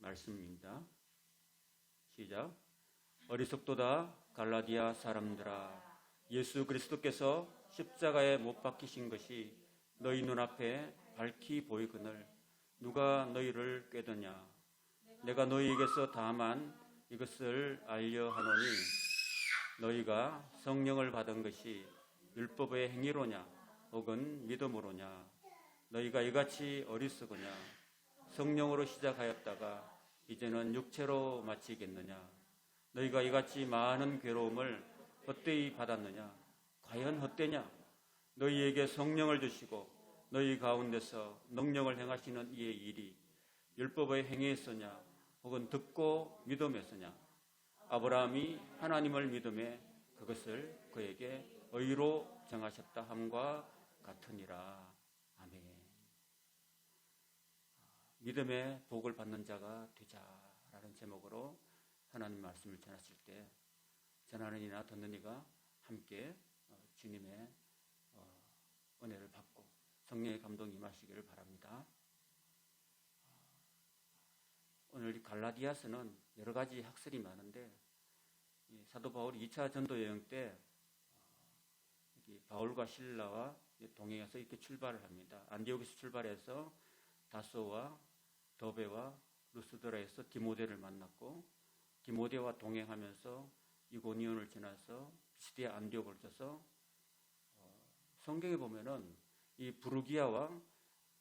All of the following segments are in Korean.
말씀입니다. 시작. 어리석도다 갈라디아 사람들아, 예수 그리스도께서 십자가에 못 박히신 것이 너희 눈앞에 밝히 보이거늘 누가 너희를 꾀더냐. 내가 너희에게서 다만 이것을 알려 하노니 너희가 성령을 받은 것이 율법의 행위로냐 혹은 믿음으로냐. 너희가 이같이 어리석으냐. 성령으로 시작하였다가 이제는 육체로 마치겠느냐. 너희가 이같이 많은 괴로움을 헛되이 받았느냐. 과연 헛되냐. 너희에게 성령을 주시고 너희 가운데서 능력을 행하시는 이의 일이 율법의 행위에서냐 혹은 듣고 믿음에서냐. 아브라함이 하나님을 믿음에 그것을 그에게 의로 정하셨다 함과 같으니라. 아멘. 믿음의 복을 받는 자가 되자라는 제목으로 하나님 말씀을 전하실 때 전하는 이나 듣는 이가 함께 주님의 은혜를 받고 성령의 감동이 임하시기를 바랍니다. 오늘 이 갈라디아서는 여러 가지 학설이 많은데 사도 바울이 2차 전도 여행 때 바울과 실라와 동행해서 이렇게 출발을 합니다. 안디옥에서 출발해서 다소와 더베와 루스드라에서 디모데를 만났고 디모데와 동행하면서 이고니온을 지나서 시디아 안디옥을 져서 성경에 보면은 이 부르기아와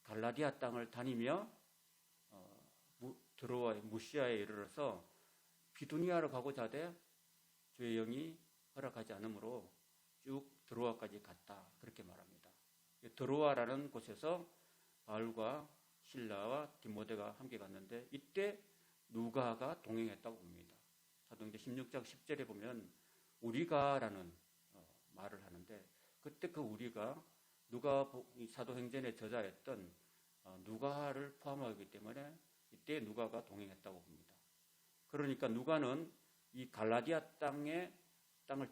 갈라디아 땅을 다니며 드로아의 무시아에 이르러서 비두니아로 가고자 하되 주의 영이 허락하지 않으므로 쭉 드로아까지 갔다. 그렇게 말합니다. 드로아라는 곳에서 바울과 실라와 디모데가 함께 갔는데 이때 누가가 동행했다고 봅니다. 사도행전 16장 10절에 보면 우리가라는 말을 하는데 그때 그 우리가 누가 사도행전의 저자였던 누가를 포함하기 때문에 이때 누가가 동행했다고 봅니다. 그러니까 누가는 이 갈라디아 땅을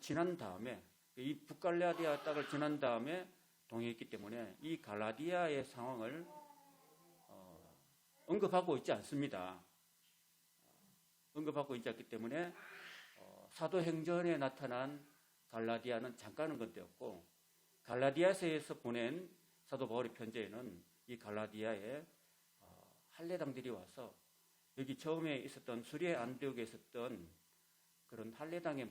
지난 다음에 이 북갈라디아 땅을 지난 다음에 동행했기 때문에 이 갈라디아의 상황을 언급하고 있지 않습니다. 언급하고 있지 않기 때문에 사도행전에 나타난 갈라디아는 잠깐은 건데였고 갈라디아서에서 보낸 사도 바울의 편지에는 이 갈라디아에 할례당들이 와서 여기 처음에 있었던 수리의 안디옥에 있었던 그런 할례당의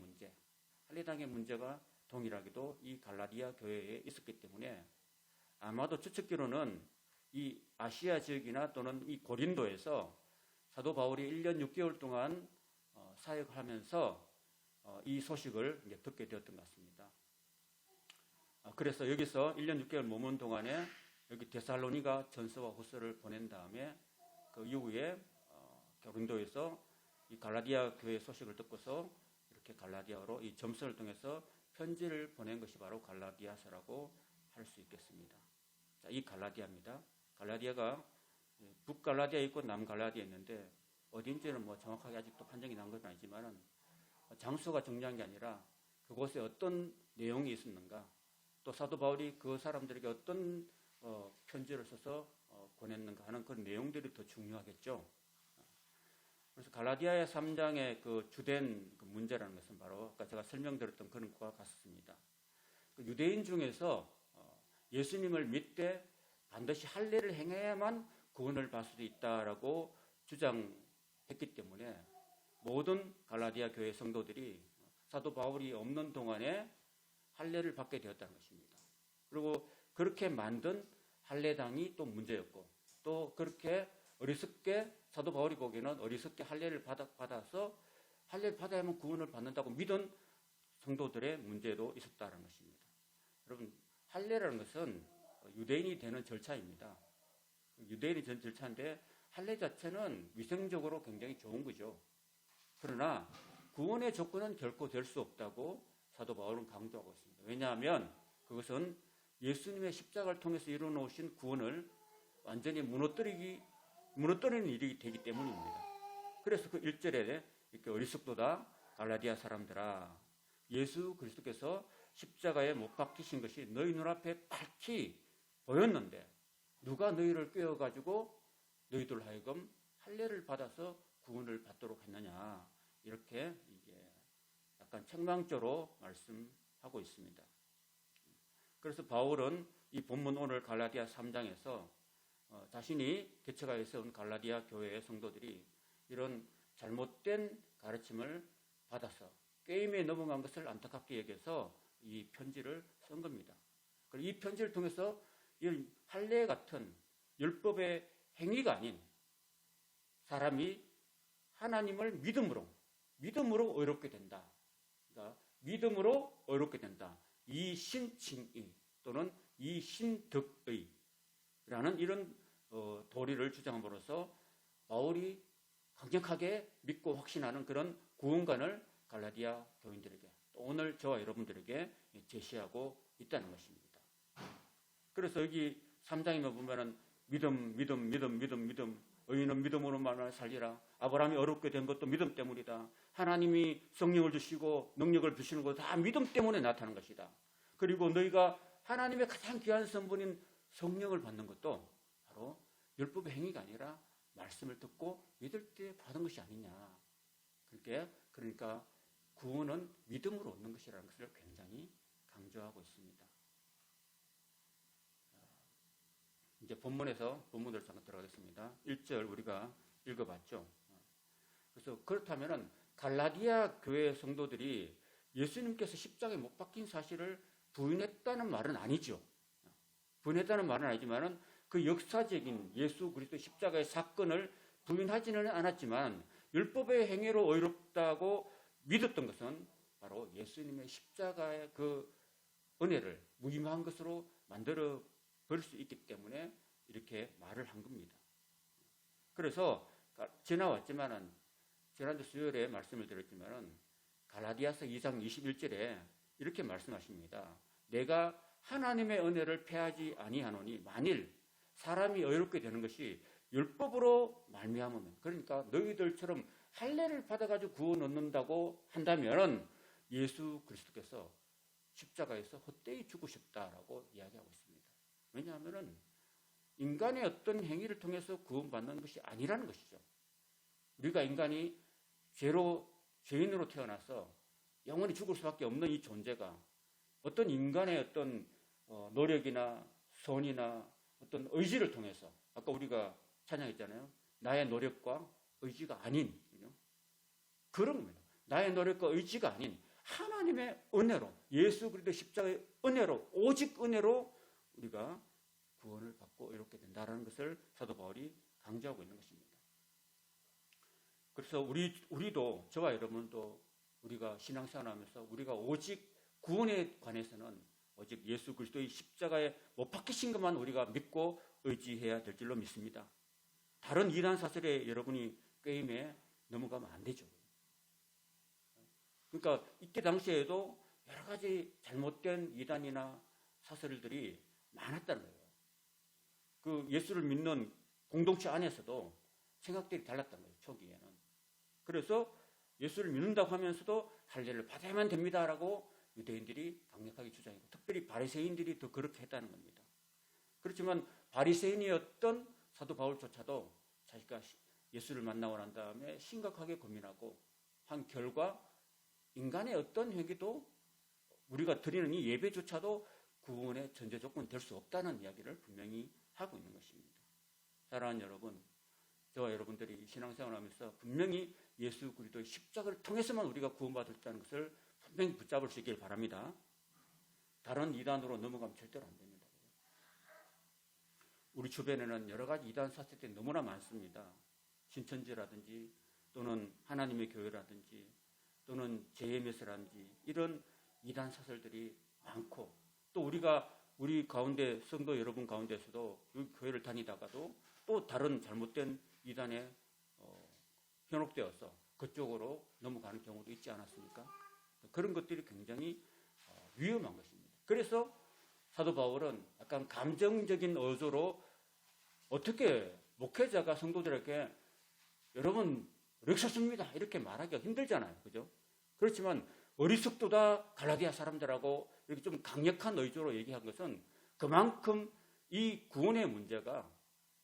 문제가 동일하게도 이 갈라디아 교회에 있었기 때문에 아마도 추측기로는 이 아시아 지역이나 또는 이 고린도에서 사도 바울이 1년 6개월 동안 사역을 하면서 이 소식을 이제 듣게 되었던 것 같습니다. 그래서 여기서 1년 6개월 머문 동안에 여기 데살로니가 전서와 후서를 보낸 다음에 그 이후에 고린도에서 이 갈라디아 교회 소식을 듣고서 이렇게 갈라디아로 이 점선을 통해서 편지를 보낸 것이 바로 갈라디아서라고 할 수 있겠습니다. 자, 이 갈라디아입니다. 갈라디아가 북갈라디아 있고 남갈라디아 있는데 어딘지는 뭐 정확하게 아직도 판정이 난 건 아니지만은 장소가 중요한 게 아니라 그곳에 어떤 내용이 있었는가, 또 사도 바울이 그 사람들에게 어떤 편지를 써서 보냈는가 하는 그런 내용들이 더 중요하겠죠. 그래서 갈라디아의 3장의 그 주된 그 문제라는 것은 바로 아까 제가 설명드렸던 그런 것과 같습니다. 그 유대인 중에서 예수님을 믿되 반드시 할례를 행해야만 구원을 받을 수 있다라고 주장했기 때문에 모든 갈라디아 교회 성도들이 사도 바울이 없는 동안에 할례를 받게 되었다는 것입니다. 그리고 그렇게 만든 할례당이 또 문제였고 또 그렇게 어리석게 사도 바울이 보기에는 어리석게 할례를 받아서 할례를 받아야만 구원을 받는다고 믿은 성도들의 문제도 있었다는 것입니다. 여러분, 할례라는 것은 유대인이 되는 절차입니다. 유대인이 되는 절차인데 할례 자체는 위생적으로 굉장히 좋은 거죠. 그러나 구원의 조건은 결코 될 수 없다고 사도 바울은 강조하고 있습니다. 왜냐하면 그것은 예수님의 십자가를 통해서 이루어놓으신 구원을 완전히 무너뜨리는 일이 되기 때문입니다. 그래서 그 1절에 이렇게 어리석도다 갈라디아 사람들아, 예수 그리스도께서 십자가에 못 박히신 것이 너희 눈앞에 밝히 보였는데 누가 너희를 꿰어가지고 너희들 하여금 할례를 받아서 구원을 받도록 했느냐, 이렇게 이게 약간 책망조로 말씀하고 있습니다. 그래서 바울은 이 본문 오늘 갈라디아 3장에서 자신이 개척하여 세운 갈라디아 교회의 성도들이 이런 잘못된 가르침을 받아서 게임에 넘어간 것을 안타깝게 여겨서 이 편지를 쓴 겁니다. 그리고 이 편지를 통해서 이 할례 같은 율법의 행위가 아닌 사람이 하나님을 믿음으로 의롭게 된다. 그러니까 믿음으로 의롭게 된다. 이 신칭의 또는 이 신득의 라는 이런 도리를 주장함으로써 바울이 강력하게 믿고 확신하는 그런 구원관을 갈라디아 교인들에게 또 오늘 저와 여러분들에게 제시하고 있다는 것입니다. 그래서 여기 3장에 보면은 믿음 의인은 믿음으로만 살리라. 아브라함이 어렵게 된 것도 믿음 때문이다. 하나님이 성령을 주시고 능력을 주시는 것도 다 믿음 때문에 나타난 것이다. 그리고 너희가 하나님의 가장 귀한 선분인 성령을 받는 것도 바로 율법의 행위가 아니라 말씀을 듣고 믿을 때 받은 것이 아니냐. 그러니까 구원은 믿음으로 얻는 것이라는 것을 굉장히 강조하고 있습니다. 이제 본문으로 잠깐 들어가겠습니다. 1절 우리가 읽어봤죠. 그래서 그렇다면은 갈라디아 교회 성도들이 예수님께서 십자가에 못 박힌 사실을 부인했다는 말은 아니죠. 부인했다는 말은 아니지만은 그 역사적인 예수 그리스도의 십자가의 사건을 부인하지는 않았지만 율법의 행위로 의롭다고 믿었던 것은 바로 예수님의 십자가의 그 은혜를 무의미한 것으로 만들어 버릴 수 있기 때문에 이렇게 말을 한 겁니다. 그래서 지나왔지만은 지난주 수요일에 말씀을 드렸지만은 갈라디아서 2장 21절에 이렇게 말씀하십니다. 내가 하나님의 은혜를 패하지 아니하노니 만일 사람이 의롭게 되는 것이 율법으로 말미암으면, 그러니까 너희들처럼 할례를 받아가지고 구원 얻는다고 한다면은 예수 그리스도께서 십자가에서 헛되이 죽으셨다라고 이야기하고 있습니다. 왜냐하면은 인간의 어떤 행위를 통해서 구원받는 것이 아니라는 것이죠. 우리가 인간이 죄인으로 태어나서 영원히 죽을 수밖에 없는 이 존재가 어떤 인간의 어떤 노력이나 선이나 어떤 의지를 통해서 아까 우리가 찬양했잖아요. 나의 노력과 의지가 아닌 그런 겁니다. 나의 노력과 의지가 아닌 하나님의 은혜로 예수 그리스도 십자가의 은혜로 오직 은혜로 우리가 구원을 받고 이렇게 된다라는 것을 사도 바울이 강조하고 있는 것입니다. 그래서 우리도 저와 여러분도 우리가 신앙생활하면서 우리가 오직 구원에 관해서는 오직 예수 그리스도의 십자가에 못 박히신 것만 우리가 믿고 의지해야 될 줄로 믿습니다. 다른 이단 사설에 여러분이 게임에 넘어가면 안 되죠. 그러니까 이때 당시에도 여러 가지 잘못된 이단이나 사설들이 많았다는 거예요. 그 예수를 믿는 공동체 안에서도 생각들이 달랐다는 거예요. 초기에는. 그래서 예수를 믿는다고 하면서도 할례를 받아야만 됩니다라고 유대인들이 강력하게 주장했고 특별히 바리새인들이 더 그렇게 했다는 겁니다. 그렇지만 바리새인이었던 사도 바울조차도 자기가 예수를 만나고 난 다음에 심각하게 고민하고 한 결과 인간의 어떤 행위도 우리가 드리는 이 예배조차도 구원의 전제 조건이 될 수 없다는 이야기를 분명히 하고 있는 것입니다. 사랑하는 여러분, 저와 여러분들이 신앙생활하면서 분명히 예수 그리스도의 십자가를 통해서만 우리가 구원받을 수 있다는 것을 분명히 붙잡을 수 있길 바랍니다. 다른 이단으로 넘어가면 절대로 안 됩니다. 우리 주변에는 여러 가지 이단 사설들이 너무나 많습니다. 신천지라든지 또는 하나님의 교회라든지 또는 JMS라든지 이런 이단 사설들이 많고 또 우리 가운데 성도 여러분 가운데서도 교회를 다니다가도 또 다른 잘못된 이단에 현혹되어서 그쪽으로 넘어가는 경우도 있지 않았습니까? 그런 것들이 굉장히 위험한 것입니다. 그래서 사도 바울은 약간 감정적인 어조로 어떻게 목회자가 성도들에게 여러분 렉서스입니다 이렇게 말하기가 힘들잖아요. 그죠? 그렇지만 어리석도다 갈라디아 사람들하고 이렇게 좀 강력한 의조로 얘기한 것은 그만큼 이 구원의 문제가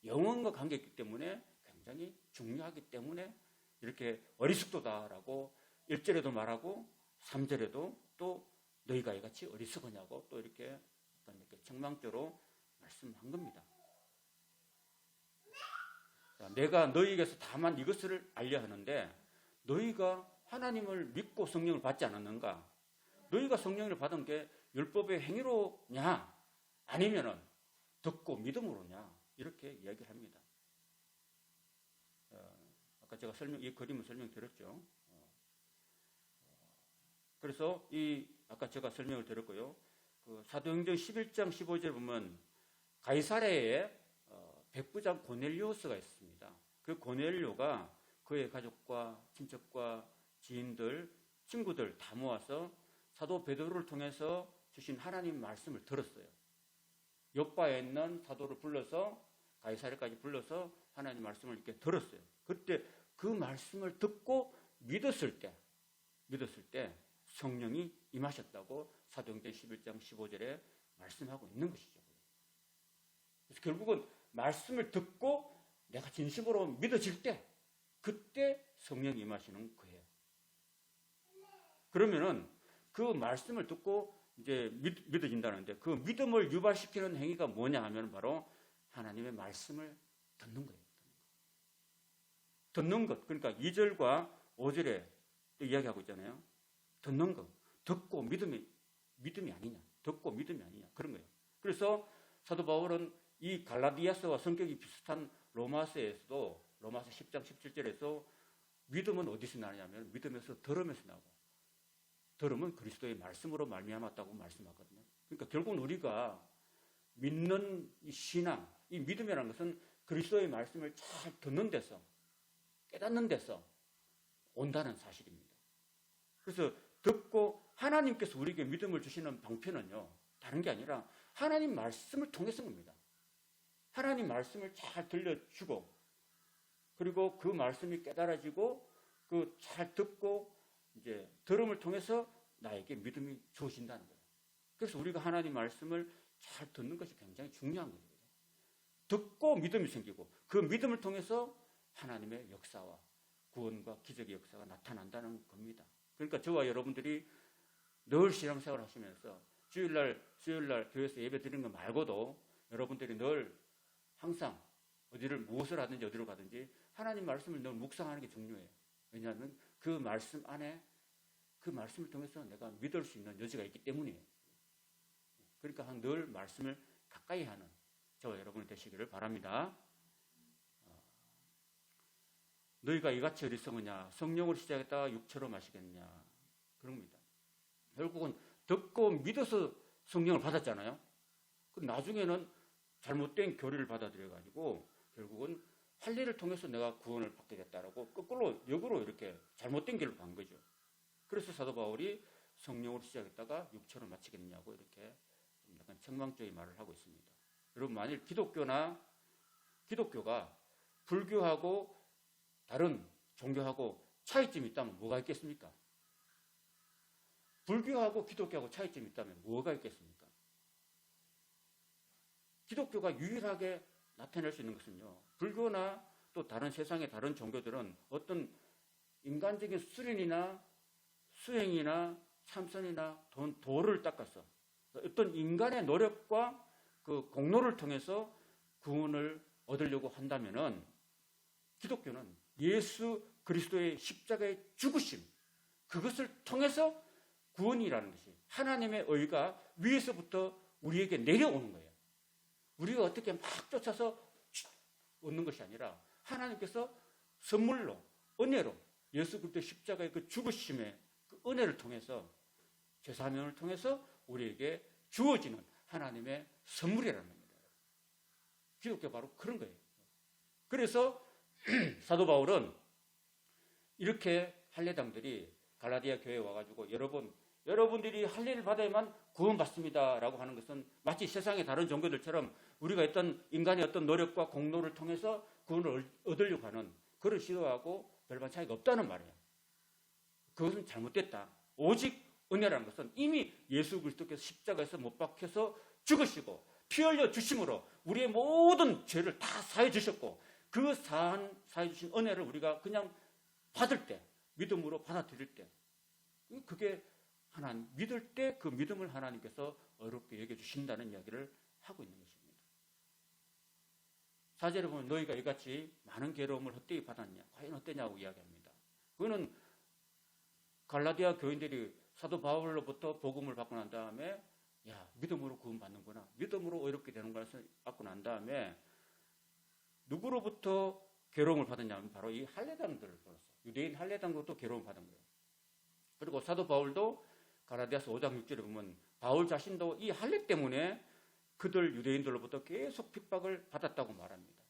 영혼과 관계있기 때문에 굉장히 중요하기 때문에 이렇게 어리숙도다라고 1절에도 말하고 3절에도 또 너희가 이같이 어리석으냐고 또 이렇게 책망조로 말씀한 겁니다. 자, 내가 너희에게서 다만 이것을 알려 하는데 너희가 하나님을 믿고 성령을 받지 않았는가? 너희가 성령을 받은 게 율법의 행위로냐? 아니면은 듣고 믿음으로냐? 이렇게 이야기를 합니다. 아까 제가 이 그림을 설명드렸죠. 그래서 아까 제가 설명을 드렸고요. 그 사도행전 11장 15절에 보면 가이사랴에 백부장 고넬료스가 있습니다. 그 고넬료가 그의 가족과 친척과 지인들, 친구들 다 모아서 사도 베드로를 통해서 주신 하나님 말씀을 들었어요. 요빠에 있는 사도를 불러서 가이사랴까지 불러서 하나님 말씀을 이렇게 들었어요. 그때 그 말씀을 듣고 믿었을 때 성령이 임하셨다고 사도행전 11장 15절에 말씀하고 있는 것이죠. 그래서 결국은 말씀을 듣고 내가 진심으로 믿어질 때 그때 성령이 임하시는 거예요. 그러면은 그 말씀을 듣고 이제 믿어진다는데 그 믿음을 유발시키는 행위가 뭐냐 하면 바로 하나님의 말씀을 듣는 거예요. 듣는 것. 그러니까 2절과 5절에 이야기하고 있잖아요. 듣는 것. 듣고 믿음이 아니냐. 듣고 믿음이 아니냐. 그런 거예요. 그래서 사도 바울은 이 갈라디아서와 성격이 비슷한 로마서에서도 로마서 10장 17절에서 믿음은 어디서 나냐면 믿음에서 들음에서 나고 들음은 그리스도의 말씀으로 말미암았다고 말씀하거든요. 그러니까 결국은 우리가 믿는 이 신앙, 이 믿음이라는 것은 그리스도의 말씀을 잘 듣는 데서 깨닫는 데서 온다는 사실입니다. 그래서 듣고 하나님께서 우리에게 믿음을 주시는 방편은요. 다른 게 아니라 하나님 말씀을 통해서 옵니다. 하나님 말씀을 잘 들려주고 그리고 그 말씀이 깨달아지고 그 잘 듣고 이제 들음을 통해서 나에게 믿음이 주어진다는 거예요. 그래서 우리가 하나님 말씀을 잘 듣는 것이 굉장히 중요한 거예요. 듣고 믿음이 생기고 그 믿음을 통해서 하나님의 역사와 구원과 기적의 역사가 나타난다는 겁니다. 그러니까 저와 여러분들이 늘 신앙생활 하시면서 수요일날 교회에서 예배 드리는 거 말고도 여러분들이 늘 항상 무엇을 하든지 어디로 가든지 하나님 말씀을 늘 묵상하는 게 중요해요. 왜냐하면 그 말씀 안에 그 말씀을 통해서 내가 믿을 수 있는 여지가 있기 때문이에요. 그러니까 늘 말씀을 가까이 하는 저와 여러분이 되시기를 바랍니다. 너희가 이같이 어리석으냐 성령으로 시작했다가 육체로 마시겠느냐 그런 겁니다. 결국은 듣고 믿어서 성령을 받았잖아요. 나중에는 잘못된 교리를 받아들여가지고 결국은 할례를 통해서 내가 구원을 받게 됐다라고 거꾸로 역으로 이렇게 잘못된 길로 간 거죠. 그래서 사도 바울이 성령으로 시작했다가 육체로 마치겠느냐고 이렇게 약간 책망적인 말을 하고 있습니다. 여러분 만일 기독교가 불교하고 다른 종교하고 차이점이 있다면 뭐가 있겠습니까? 불교하고 기독교하고 차이점이 있다면 뭐가 있겠습니까? 기독교가 유일하게 나타낼 수 있는 것은요. 불교나 또 다른 세상의 다른 종교들은 어떤 인간적인 수련이나 수행이나 참선이나 도를 닦아서 어떤 인간의 노력과 그 공로를 통해서 구원을 얻으려고 한다면은 기독교는 예수 그리스도의 십자가의 죽으심 그것을 통해서 구원이라는 것이 하나님의 의가 위에서부터 우리에게 내려오는 거예요. 우리가 어떻게 막 쫓아서 얻는 것이 아니라 하나님께서 선물로 은혜로 예수 그리스도의 십자가의 그 죽으심의 그 은혜를 통해서 죄사함을 통해서 우리에게 주어지는 하나님의 선물이라는 겁니다. 기독교 바로 그런 거예요. 그래서 사도 바울은 이렇게 할례당들이 갈라디아 교회에 와가지고 여러분들이 할례를 받아야만 구원받습니다라고 하는 것은 마치 세상의 다른 종교들처럼 우리가 어떤 인간의 어떤 노력과 공로를 통해서 구원을 얻으려고 하는 그런 시도하고 별반 차이가 없다는 말이에요. 그것은 잘못됐다. 오직 은혜라는 것은 이미 예수 그리스도께서 십자가에서 못 박혀서 죽으시고 피 흘려 주심으로 우리의 모든 죄를 다 사해 주셨고 그 사해 주신 은혜를 우리가 그냥 받을 때, 믿음으로 받아들일 때, 그게 하나님, 믿을 때 그 믿음을 하나님께서 어렵게 여겨주신다는 이야기를 하고 있는 것입니다. 4절에 보면 너희가 이같이 많은 괴로움을 헛되이 받았냐? 과연 어떠냐고 이야기합니다. 그거는 갈라디아 교인들이 사도 바울로부터 복음을 받고 난 다음에 야, 믿음으로 구원받는구나. 믿음으로 어렵게 되는 것을 받고 난 다음에 누구로부터 괴로움을 받았냐면 바로 이 할례당들로부터, 유대인 할례당으로부터 괴로움을 받은 거예요. 그리고 사도 바울도 갈라디아서 5장 6절에 보면 바울 자신도 이 할례 때문에 그들 유대인들로부터 계속 핍박을 받았다고 말합니다.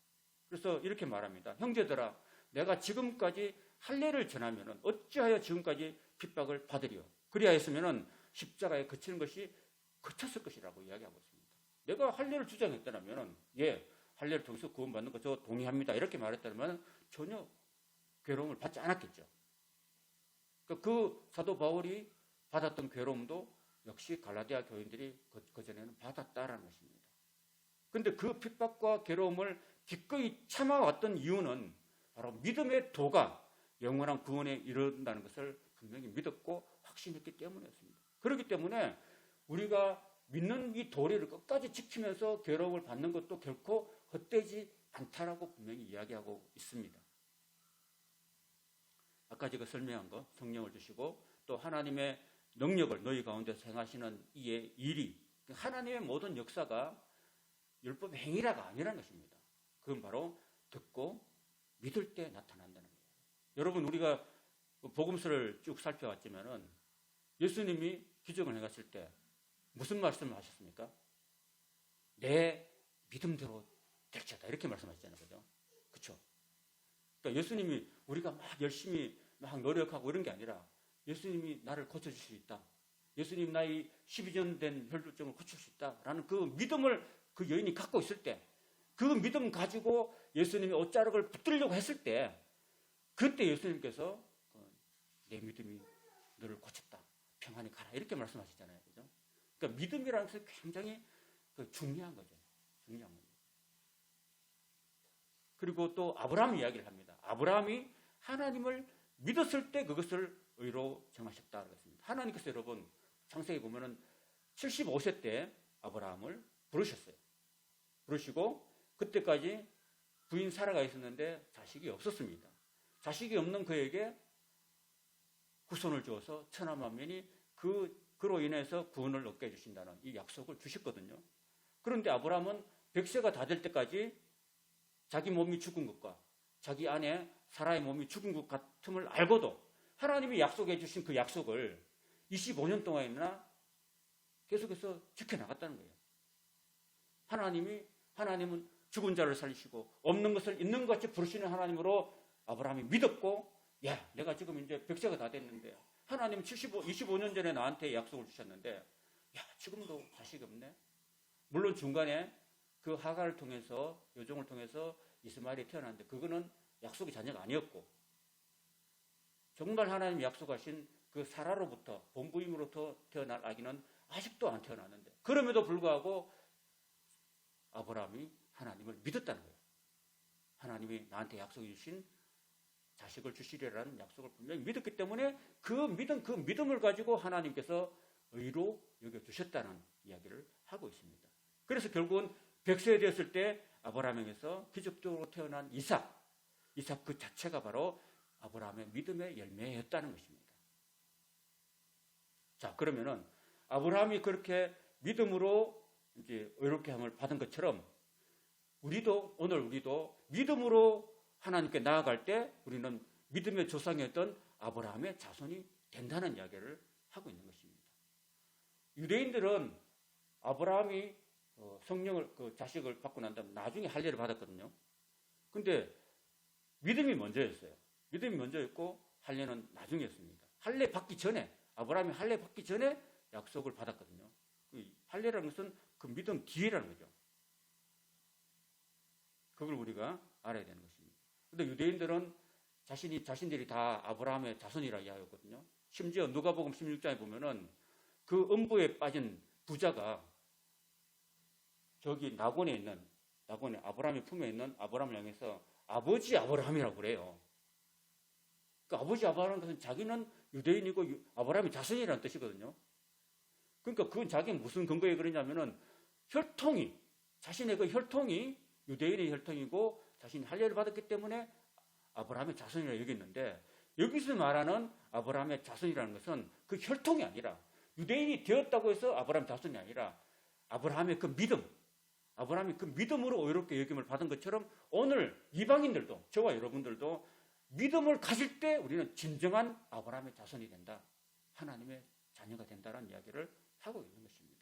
그래서 이렇게 말합니다. 형제들아, 내가 지금까지 할례를 전하면은 어찌하여 지금까지 핍박을 받으리요? 그리하였으면은 십자가에 그치는 것이 그쳤을 것이라고 이야기하고 있습니다. 내가 할례를 주장했다면은 할례를 통해서 구원받는 거 저 동의합니다. 이렇게 말했다면 전혀 괴로움을 받지 않았겠죠. 그 사도 바울이 받았던 괴로움도 역시 갈라디아 교인들이 그전에는 받았다라는 것입니다. 그런데 그 핍박과 괴로움을 기꺼이 참아왔던 이유는 바로 믿음의 도가 영원한 구원에 이른다는 것을 분명히 믿었고 확신했기 때문이었습니다. 그렇기 때문에 우리가 믿는 이 도리를 끝까지 지키면서 괴로움을 받는 것도 결코 헛되지 않다라고 분명히 이야기하고 있습니다. 아까 제가 설명한 거, 성령을 주시고 또 하나님의 능력을 너희 가운데서 행하시는 이의 일이, 하나님의 모든 역사가 율법의 행위라가 아니라는 것입니다. 그건 바로 듣고 믿을 때 나타난다는 거예요. 여러분, 우리가 복음서를 쭉 살펴왔지만은 예수님이 기적을 행하실 때 무슨 말씀을 하셨습니까? 내 믿음대로 될지어다, 이렇게 말씀하셨잖아요. 그죠? 그렇죠? 그러니까 예수님이 우리가 막 열심히 막 노력하고 이런 게 아니라 예수님이 나를 고쳐줄 수 있다. 예수님 나의 12년 된 혈루증을 고칠 수 있다라는 그 믿음을 그 여인이 갖고 있을 때, 그 믿음 가지고 예수님이 옷자락을 붙들려고 했을 때, 그때 예수님께서 내 믿음이 너를 고쳤다. 평안히 가라. 이렇게 말씀하시잖아요. 그죠? 그러니까 믿음이라는 것은 굉장히 중요한 거죠. 중요한 겁니다. 그리고 또 아브라함 이야기를 합니다. 아브라함이 하나님을 믿었을 때 그것을 의로 정하셨다고 했습니다. 하나님께서 여러분 창세기 보면은 75세 때 아브라함을 부르셨어요. 부르시고 그때까지 부인 사라가 있었는데 자식이 없었습니다. 자식이 없는 그에게 후손을 주어서 천하만민이 그로 인해서 구원을 얻게 해주신다는 이 약속을 주셨거든요. 그런데 아브라함은 100세가 다 될 때까지 자기 몸이 죽은 것과 자기 아내 사라의 몸이 죽은 것 같음을 알고도 하나님이 약속해 주신 그 약속을 25년 동안이나 계속해서 지켜나갔다는 거예요. 하나님은 죽은 자를 살리시고 없는 것을 있는 것 같이 부르시는 하나님으로 아브라함이 믿었고, 야, 내가 지금 이제 100세가 다 됐는데 하나님 25년 전에 나한테 약속을 주셨는데, 야, 지금도 자식이 없네. 물론 중간에 그 하가를 통해서, 요종을 통해서 이스마엘이 태어났는데 그거는 약속의 자녀가 아니었고, 정말 하나님이 약속하신 그 사라로부터, 본부임으로부터 태어날 아기는 아직도 안 태어났는데, 그럼에도 불구하고 아브라함이 하나님을 믿었다는 거예요. 하나님이 나한테 약속해 주신 자식을 주시리라는 약속을 분명히 믿었기 때문에 그 믿음을 가지고 하나님께서 의로 여겨주셨다는 이야기를 하고 있습니다. 그래서 결국은 100세 되었을 때 아브라함에게서 기적적으로 태어난 이삭 그 자체가 바로 아브라함의 믿음의 열매였다는 것입니다. 자, 그러면은 아브라함이 그렇게 믿음으로 이제 의롭게 함을 받은 것처럼 오늘 우리도 믿음으로 하나님께 나아갈 때 우리는 믿음의 조상이었던 아브라함의 자손이 된다는 이야기를 하고 있는 것입니다. 유대인들은 아브라함이 성령을 자식을 받고 난 다음 나중에 할례를 받았거든요. 근데 믿음이 먼저였어요. 믿음이 먼저였고 할례는 나중이었습니다. 할례 받기 전에, 아브라함이 할례 받기 전에 약속을 받았거든요. 할례라는 것은 그 믿음 뒤에라는 거죠. 그걸 우리가 알아야 되는 것입니다. 근데 유대인들은 자신들이 다 아브라함의 자손이라 이야기하거든요. 심지어 누가복음 16장에 보면은 그 음부에 빠진 부자가 저기 낙원에 아브라함의 품에 있는 아브라함을 향해서 아버지 아브라함이라고 그래요. 그 아버지 아브라함은 것은 자기는 유대인이고 아브라함이 자손이라는 뜻이거든요. 그러니까 그건 자기 무슨 근거에 그러냐면은 혈통이, 자신의 그 혈통이 유대인의 혈통이고 자신이 할례를 받았기 때문에 아브라함의 자손이라고 여겼는데, 여기서 말하는 아브라함의 자손이라는 것은 그 혈통이 아니라, 유대인이 되었다고 해서 아브라함 자손이 아니라 아브라함의 그 믿음, 아브라함이 그 믿음으로 의롭게 여김을 받은 것처럼 오늘 이방인들도, 저와 여러분들도 믿음을 가질 때 우리는 진정한 아브라함의 자손이 된다, 하나님의 자녀가 된다는 이야기를 하고 있는 것입니다.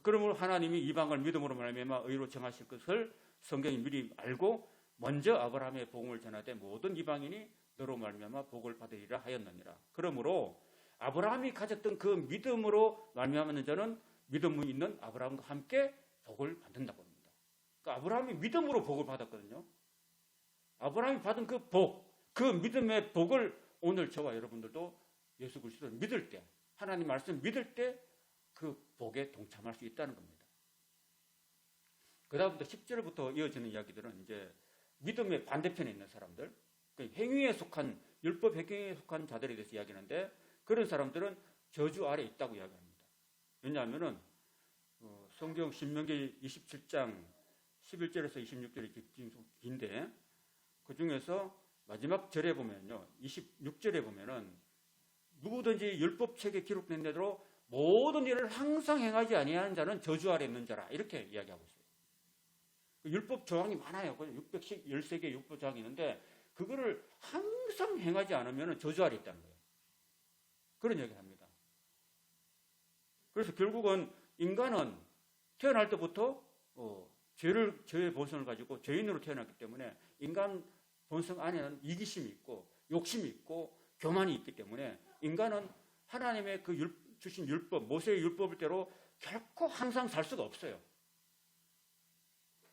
그러므로 하나님이 이방을 믿음으로 말미암아 의로 정하실 것을 성경이 미리 알고 먼저 아브라함의 복음을 전하되 모든 이방인이 너로 말미암아 복을 받으리라 하였느니라. 그러므로 아브라함이 가졌던 그 믿음으로 말미암는 자는 믿음이 있는 아브라함과 함께 복을 받는다고 합니다. 그러니까 아브라함이 믿음으로 복을 받았거든요. 아브라함이 받은 그 복, 그 믿음의 복을 오늘 저와 여러분들도 예수 그리스도를 믿을 때, 하나님 말씀 믿을 때 그 복에 동참할 수 있다는 겁니다. 그 다음부터 10절부터 이어지는 이야기들은 이제 믿음의 반대편에 있는 사람들, 행위에 속한, 율법 행위에 속한 자들에 대해서 이야기하는데, 그런 사람들은 저주 아래 있다고 이야기합니다. 왜냐하면은 성경 신명기 27장 11절에서 26절이 긴데, 그 중에서 마지막 절에 보면요, 26절에 보면은 누구든지 율법책에 기록된 대로 모든 일을 항상 행하지 아니하는 자는 저주 아래 있는 자라, 이렇게 이야기하고 있어요. 율법 조항이 많아요. 613개의 율법 조항이 있는데 그거를 항상 행하지 않으면 저주 아래 있다는 거예요. 그런 얘기를 합니다. 그래서 결국은 인간은 태어날 때부터 죄의 본성을 가지고 죄인으로 태어났기 때문에 인간 본성 안에는 이기심이 있고 욕심이 있고 교만이 있기 때문에 인간은 하나님의 그 주신 율법, 모세의 율법대로 결코 항상 살 수가 없어요.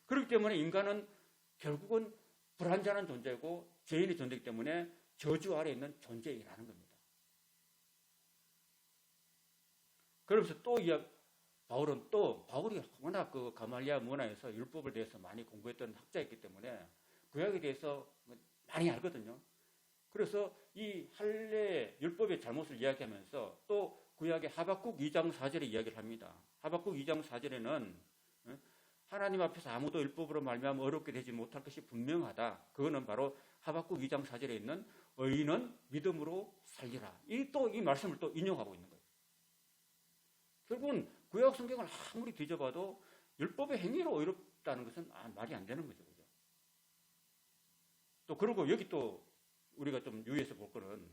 그렇기 때문에 인간은 결국은 불완전한 존재고 죄인의 존재이기 때문에 저주 아래 있는 존재이라는 겁니다. 그러면서 또 바울이 워낙 그 가말리아 문화에서 율법에 대해서 많이 공부했던 학자였기 때문에 구약에 대해서 많이 알거든요. 그래서 이 할례 율법의 잘못을 이야기하면서 또 구약의 하박국 2장 4절에 이야기를 합니다. 하박국 2장 4절에는 하나님 앞에서 아무도 율법으로 말미암아 어렵게 되지 못할 것이 분명하다. 그거는 바로 하박국 2장 4절에 있는 의인은 믿음으로 살리라. 이 말씀을 또 인용하고 있는 거예요. 결국은 구약 성경을 아무리 뒤져봐도 율법의 행위로 의롭다는 것은 말이 안 되는 거죠. 그죠? 또 그리고 여기 또 우리가 좀 유의해서 볼 거는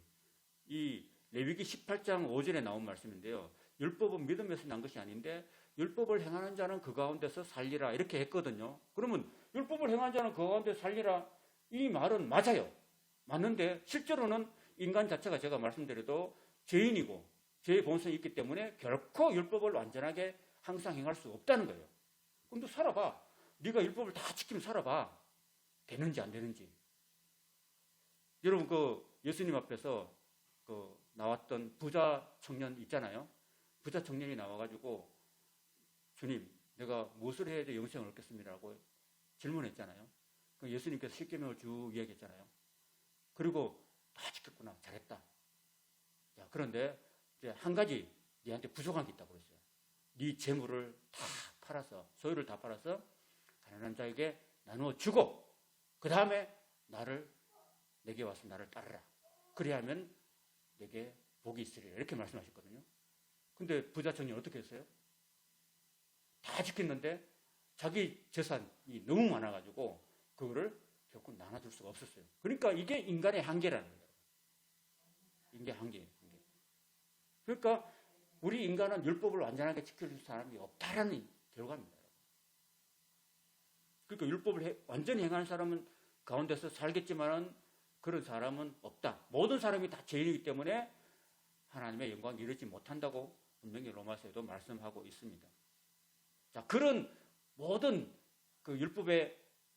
이 레위기 18장 5절에 나온 말씀인데요. 율법은 믿음에서 난 것이 아닌데 율법을 행하는 자는 그 가운데서 살리라, 이렇게 했거든요. 그러면 율법을 행하는 자는 그 가운데 살리라, 이 말은 맞아요. 맞는데 실제로는 인간 자체가 제가 말씀드려도 죄인이고 죄의 본성이 있기 때문에 결코 율법을 완전하게 항상 행할 수 없다는 거예요. 그럼 너 살아봐. 네가 율법을 다 지키면 살아봐. 되는지 안 되는지. 여러분 예수님 앞에서 나왔던 부자 청년 있잖아요. 부자 청년이 나와가지고 주님, 내가 무엇을 해야 영생을 얻겠습니다라고 질문했잖아요. 예수님께서 십계명을 쭉 이야기했잖아요. 그리고 다 지켰구나, 잘했다. 자, 그런데 이제 한 가지 네한테 부족한 게 있다고 그랬어요. 네 재물을 다 팔아서, 소유를 다 팔아서 가난한 자에게 나누어 주고 그 다음에 내게 와서 나를 따르라. 그래야면 내게 복이 있으리라, 이렇게 말씀하셨거든요. 근데 부자 청년이 어떻게 했어요? 다 지켰는데 자기 재산이 너무 많아가지고 그거를 결국 나눠줄 수가 없었어요. 그러니까 이게 인간의 한계라는 거예요. 인간의 한계. 그러니까 우리 인간은 율법을 완전하게 지켜줄 사람이 없다라는 결과입니다. 그러니까 율법을 완전히 행하는 사람은 가운데서 살겠지만은 그런 사람은 없다. 모든 사람이 다 죄인이기 때문에 하나님의 영광을 이루지 못한다고 분명히 로마서에도 말씀하고 있습니다. 자, 그런 모든 율법을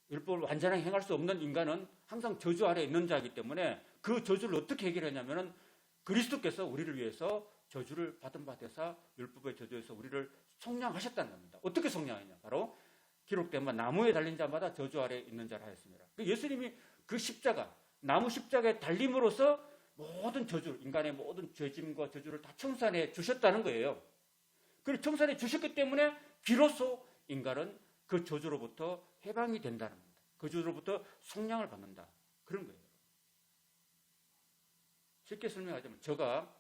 완전하게 행할 수 없는 인간은 항상 저주 아래 있는 자이기 때문에 그 저주를 어떻게 해결하냐면은 그리스도께서 우리를 위해서 저주를 받은 바 되사 율법의 저주에서 우리를 속량하셨다는 겁니다. 어떻게 속량하냐? 바로 기록된 나무에 달린 자마다 저주 아래 있는 자라 하였습니다. 예수님이 그 십자가, 나무 십자가에 달림으로써 모든 저주, 인간의 모든 죄짐과 저주를 다 청산해 주셨다는 거예요. 그리고 청산해 주셨기 때문에 비로소 인간은 그 저주로부터 해방이 된다는 겁니다. 그 저주로부터 속량을 받는다. 그런 거예요. 쉽게 설명하자면 제가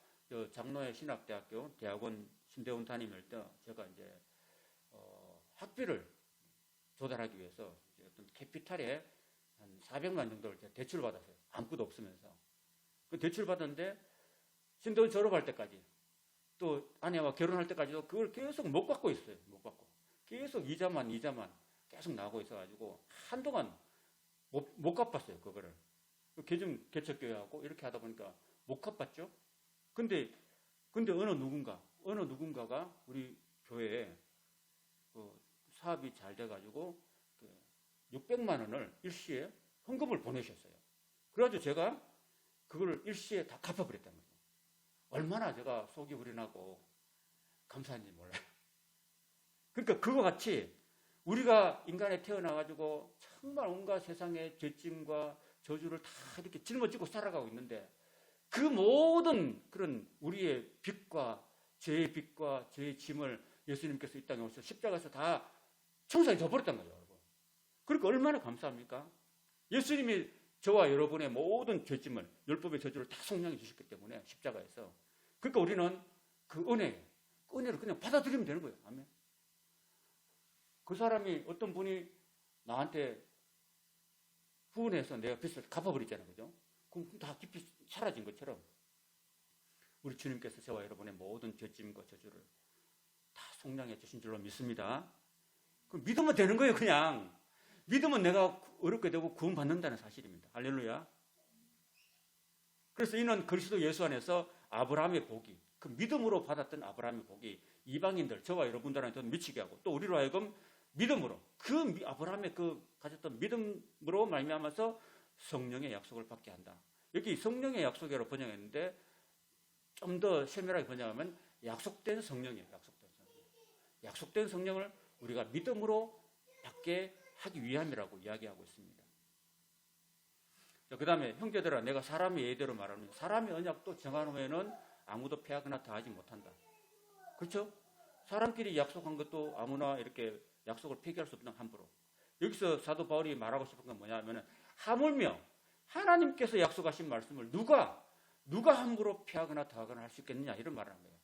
장로의 신학대학교 대학원 신대원 다니면서 제가 이제 학비를 조달하기 위해서 어떤 캐피탈에 한 400만 정도를 대출을 받았어요. 아무것도 없으면서. 그 대출 받았는데 신대원 졸업할 때까지 또 아내와 결혼할 때까지도 그걸 계속 못 받고 있어요. 못 받고. 계속 이자만 계속 나오고 있어가지고 한동안 못 갚았어요. 그거를. 개정 개척교회하고 이렇게 하다 보니까 못 갚았죠. 근데 어느 누군가가 우리 교회에 사업이 잘 돼가지고 600만 원을 일시에 헌금을 보내셨어요. 그래가지고 제가 그걸 일시에 다 갚아버렸다는 거죠. 얼마나 제가 속이 우려나고 감사한지 몰라요. 그러니까 그거 같이 우리가 인간에 태어나가지고 정말 온갖 세상의 죄짐과 저주를 다 이렇게 짊어지고 살아가고 있는데 그 모든 그런 우리의 빚과 죄의 빚과 죄의 짐을 예수님께서 이 땅에 오셔서 십자가에서 다 청산해 줘버렸단 거죠. 그러니까 얼마나 감사합니까? 예수님이 저와 여러분의 모든 죄짐을, 율법의 저주를 다 속량해 주셨기 때문에 십자가에서. 그러니까 우리는 그 은혜를 그냥 받아들이면 되는 거예요. 아멘. 그 사람이 어떤 분이 나한테 후원해서 내가 빚을 갚아버리잖아요. 그죠? 그럼 다 깊이 사라진 것처럼 우리 주님께서 저와 여러분의 모든 죄짐과 저주를 다 속량해 주신 줄로 믿습니다. 그럼 믿으면 되는 거예요. 그냥 믿으면 내가 어렵게 되고 구원받는다는 사실입니다. 할렐루야. 그래서 이는 그리스도 예수 안에서 아브라함의 복이, 그 믿음으로 받았던 아브라함의 복이 이방인들, 저와 여러분들한테 미치게 하고 또 우리로 하여금 믿음으로 아브라함의 가졌던 믿음으로 말미암아서 성령의 약속을 받게 한다. 여기 성령의 약속이라고 번역했는데 좀 더 세밀하게 번역하면 약속된 성령이에요. 약속된 성령을 우리가 믿음으로 받게 하기 위함이라고 이야기하고 있습니다. 그 다음에 형제들아, 내가 사람의 예대로 말하는 사람의 언약도 정한 후에는 아무도 폐하거나 다하지 못한다. 그렇죠? 사람끼리 약속한 것도 아무나 이렇게 약속을 폐기할 수 없는 함부로. 여기서 사도 바울이 말하고 싶은 건 뭐냐면 하물며 하나님께서 약속하신 말씀을 누가 함부로 폐하거나 다하거나 할 수 있겠느냐 이런 말을 한 거예요.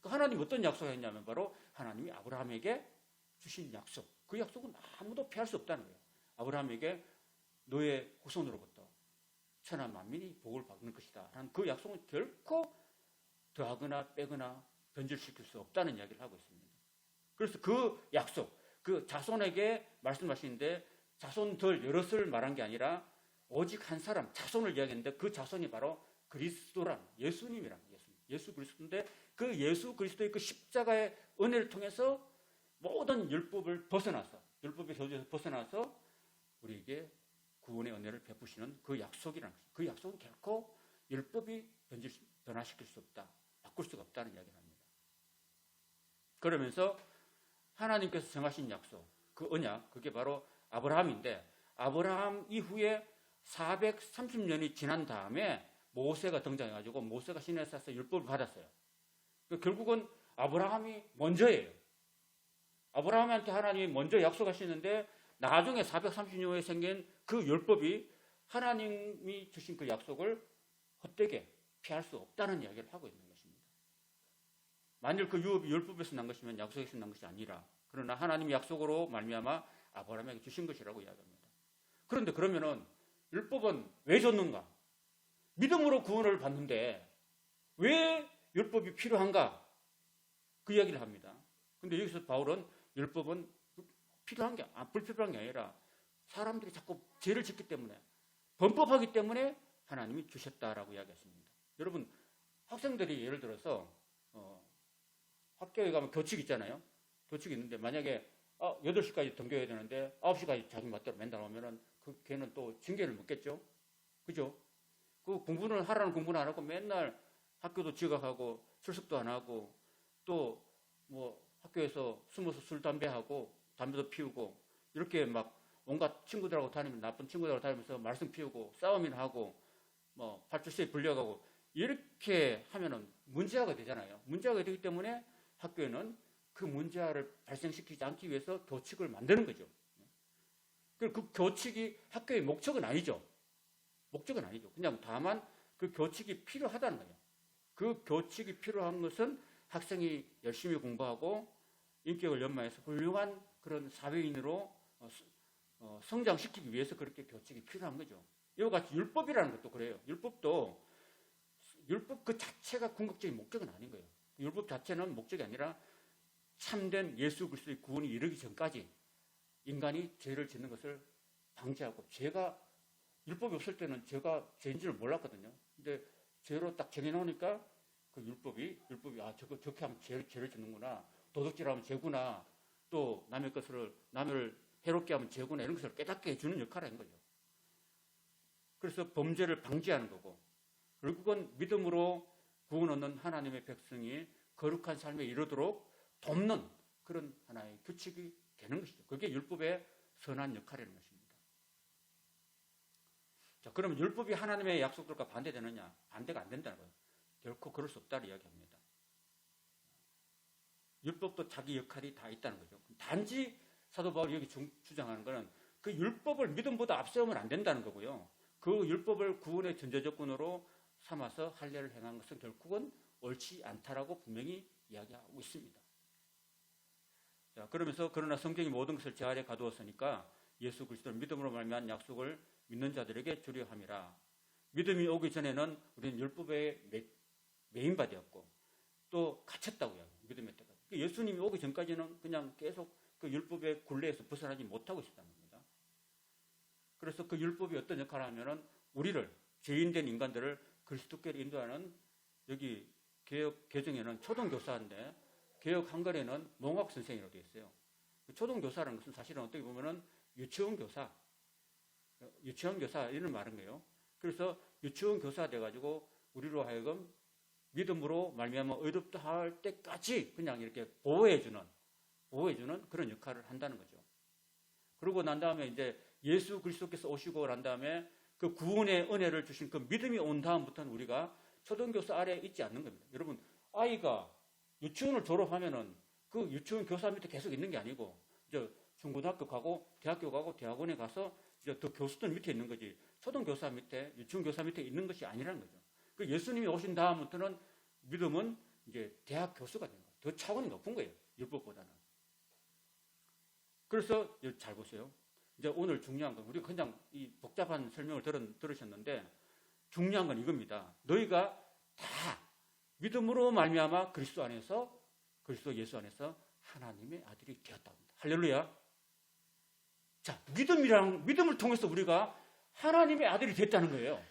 그 하나님 어떤 약속을 했냐면 바로 하나님이 아브라함에게 주신 약속. 그 약속은 아무도 폐할 수 없다는 거예요. 아브라함에게 너의 후손으로부터 천하 만민이 복을 받는 것이다 하는 그 약속은 결코 더하거나 빼거나 변질시킬 수 없다는 이야기를 하고 있습니다. 그래서 그 약속, 그 자손에게 말씀하시는데 자손들 여럿을 말한 게 아니라 오직 한 사람, 자손을 이야기했는데 그 자손이 바로 그리스도란 예수님이란 예수 그리스도인데 그 예수 그리스도의 그 십자가의 은혜를 통해서 모든 율법을 벗어나서 율법의 저주에서 벗어나서 우리에게 구원의 은혜를 베푸시는 그 약속이라는 것입니다. 그 약속은 결코 율법이 변화시킬 수 없다. 바꿀 수가 없다는 이야기를 합니다. 그러면서 하나님께서 정하신 약속, 그 언약, 그게 바로 아브라함인데 아브라함 이후에 430년이 지난 다음에 모세가 등장해가지고 모세가 시내사에서 율법을 받았어요. 결국은 아브라함이 먼저예요. 아브라함한테 하나님이 먼저 약속하시는데 나중에 430년 후에 생긴 그 율법이 하나님이 주신 그 약속을 헛되게 피할 수 없다는 이야기를 하고 있는 것입니다. 만일 그 유업이 율법에서 난 것이면 약속에서 난 것이 아니라 그러나 하나님의 약속으로 말미암아 아브라함에게 주신 것이라고 이야기합니다. 그런데 그러면은 율법은 왜 줬는가? 믿음으로 구원을 받는데 왜 율법이 필요한가? 그 이야기를 합니다. 그런데 여기서 바울은 율법은 필요한 게 불필요한 게 아니라 사람들이 자꾸 죄를 짓기 때문에 범법하기 때문에 하나님이 주셨다라고 이야기했습니다. 여러분 학생들이 예를 들어서 학교에 가면 교칙 있잖아요. 교칙이 있는데 만약에 8시까지 등교해야 되는데 9시까지 자기 멋대로 맨날 오면은 그 걔는 또 징계를 먹겠죠. 그죠? 그 공부를 하라는 공부는 안 하고 맨날 학교도 지각하고 출석도 안 하고 또 뭐 학교에서 숨어서 술 담배하고 담배도 피우고 이렇게 막 온갖 친구들하고 다니면서 나쁜 친구들하고 다니면서 말씀 피우고 싸움이나 하고 뭐 팔줄시에 불려가고 이렇게 하면은 문제아가 되잖아요. 문제아가 되기 때문에 학교에는 그 문제아를 발생시키지 않기 위해서 교칙을 만드는 거죠. 그 교칙이 학교의 목적은 아니죠. 목적은 아니죠. 그냥 다만 그 교칙이 필요하다는 거예요. 그 교칙이 필요한 것은 학생이 열심히 공부하고 인격을 연마해서 훌륭한 그런 사회인으로 성장시키기 위해서 그렇게 교칙이 필요한 거죠. 이와 같이 율법이라는 것도 그래요. 율법 그 자체가 궁극적인 목적은 아닌 거예요. 율법 자체는 목적이 아니라 참된 예수 그리스도의 구원이 이르기 전까지 인간이 죄를 짓는 것을 방지하고, 율법이 없을 때는 죄가 죄인지를 몰랐거든요. 근데 죄로 딱 정해놓으니까 그 율법이 저렇게 하면 죄를 짓는구나, 도둑질하면 죄구나, 또 남을 해롭게 하면 죄구나, 이런 것을 깨닫게 해주는 역할을 한 거죠. 그래서 범죄를 방지하는 거고, 결국은 믿음으로 구원 얻는 하나님의 백성이 거룩한 삶에 이르도록 돕는 그런 하나의 규칙이 되는 것이죠. 그게 율법의 선한 역할이라는 것입니다. 자, 그러면 율법이 하나님의 약속들과 반대되느냐? 반대가 안 된다는 거예요. 결코 그럴 수 없다고 이야기합니다. 율법도 자기 역할이 다 있다는 거죠. 단지 사도 바울이 여기 주장하는 것은 그 율법을 믿음보다 앞세우면 안 된다는 거고요. 그 율법을 구원의 전제조건으로 삼아서 할례를 행한 것은 결국은 옳지 않다라고 분명히 이야기하고 있습니다. 자, 그러나 성경이 모든 것을 제 아래 가두었으니까 예수 그리스도를 믿음으로 말미암은 약속을 믿는 자들에게 주려 함이라. 믿음이 오기 전에는 우리는 율법에 매인바되었고 또 갇혔다고요. 믿음의 때가. 예수님이 오기 전까지는 그냥 계속 그 율법의 굴레에서 벗어나지 못하고 있었다는 겁니다. 그래서 그 율법이 어떤 역할을 하면은 우리를, 죄인된 인간들을 그리스도께로 인도하는, 여기 개혁 개정에는 초등교사인데 개혁 한글에는 농학 선생이라고 되어 있어요. 초등교사라는 것은 사실은 어떻게 보면은 유치원 교사 이런 말인 거예요. 그래서 유치원 교사 돼가지고 우리로 하여금 믿음으로 말미암아 의롭다 할 때까지 그냥 이렇게 보호해주는 그런 역할을 한다는 거죠. 그러고 난 다음에 이제 예수 그리스도께서 오시고 난 다음에 그 구원의 은혜를 주신 그 믿음이 온 다음부터는 우리가 초등교사 아래에 있지 않는 겁니다. 여러분, 아이가 유치원을 졸업하면은 그 유치원 교사 밑에 계속 있는 게 아니고 이제 중고등학교 가고 대학교 가고 대학원에 가서 이제 더 교수들 밑에 있는 거지, 초등교사 밑에, 유치원 교사 밑에 있는 것이 아니라는 거죠. 그 예수님이 오신 다음부터는 믿음은 이제 대학 교수가 되는 거예요. 더 차원이 높은 거예요. 율법보다는. 그래서 잘 보세요. 이제 오늘 중요한 건, 우리가 그냥 이 복잡한 설명을 들으셨는데 중요한 건 이겁니다. 너희가 다 믿음으로 말미암아 그리스도 예수 안에서 하나님의 아들이 되었다. 할렐루야. 자, 믿음을 통해서 우리가 하나님의 아들이 됐다는 거예요.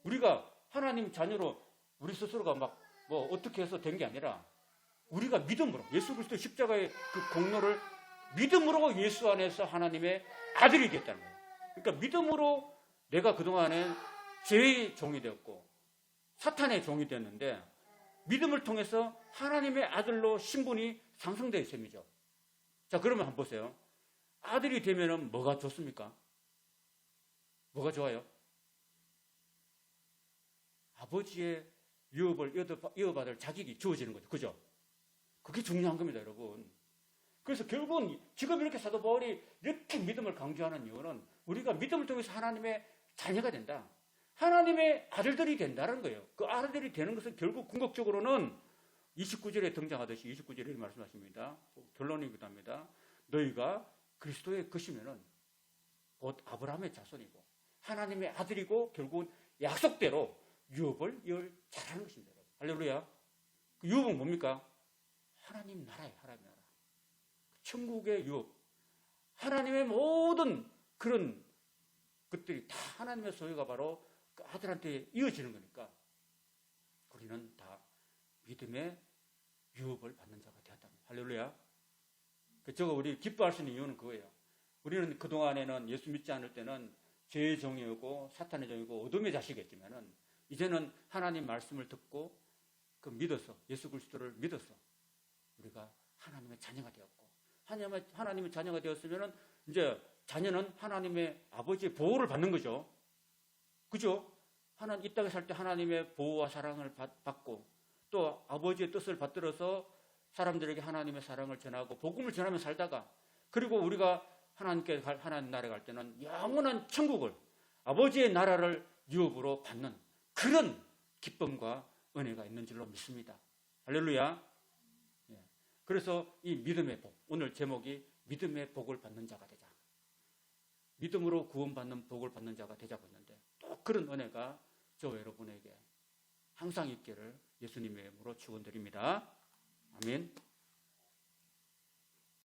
우리가 하나님 자녀로 우리 스스로가 막 뭐 어떻게 해서 된 게 아니라 우리가 믿음으로 예수 그리스도 십자가의 그 공로를 믿음으로 예수 안에서 하나님의 아들이 됐다는 거예요. 그러니까 믿음으로 내가 그동안에 죄의 종이 되었고 사탄의 종이 되었는데 믿음을 통해서 하나님의 아들로 신분이 상승된 셈이죠. 자, 그러면 한번 보세요. 아들이 되면은 뭐가 좋습니까? 뭐가 좋아요? 아버지의 유업을 이어받을 자격이 주어지는 거죠. 그죠? 그게 중요한 겁니다, 여러분. 그래서 결국은 지금 이렇게 사도 바울이 이렇게 믿음을 강조하는 이유는 우리가 믿음을 통해서 하나님의 자녀가 된다. 하나님의 아들들이 된다는 거예요. 그 아들들이 되는 것은 결국 궁극적으로는 29절에 등장하듯이 29절에 말씀하십니다. 결론이기도 합니다. 너희가 그리스도의 것이면은 곧 아브라함의 자손이고 하나님의 아들이고 결국은 약속대로 유업을 잘하는 것입니다. 할렐루야. 그 유업은 뭡니까? 하나님 나라예요. 하나님 나라. 천국의 유업. 하나님의 모든 그런 것들이 다 하나님의 소유가 바로 그 아들한테 이어지는 거니까 우리는 다 믿음의 유업을 받는 자가 되었다. 할렐루야. 저거 우리 기뻐할 수 있는 이유는 그거예요. 우리는 그동안에는 예수 믿지 않을 때는 죄의 종이고 사탄의 종이고 어둠의 자식이었지만은 이제는 하나님 말씀을 듣고 그 믿어서 예수 그리스도를 믿어서 우리가 하나님의 자녀가 되었고 하나님의 자녀가 되었으면은 이제 자녀는 하나님의 아버지의 보호를 받는 거죠. 그죠? 이 땅에 살 때 하나님의 보호와 사랑을 받고 또 아버지의 뜻을 받들어서 사람들에게 하나님의 사랑을 전하고 복음을 전하며 살다가 그리고 우리가 하나님 나라에 갈 때는 영원한 천국을 아버지의 나라를 유업으로 받는 그런 기쁨과 은혜가 있는 줄로 믿습니다. 할렐루야. 그래서 이 믿음의 복, 오늘 제목이 믿음의 복을 받는 자가 되자. 믿음으로 구원받는 복을 받는 자가 되자고 했는데 또 그런 은혜가 저와 여러분에게 항상 있기를 예수님의 이름으로 축원드립니다. 아멘.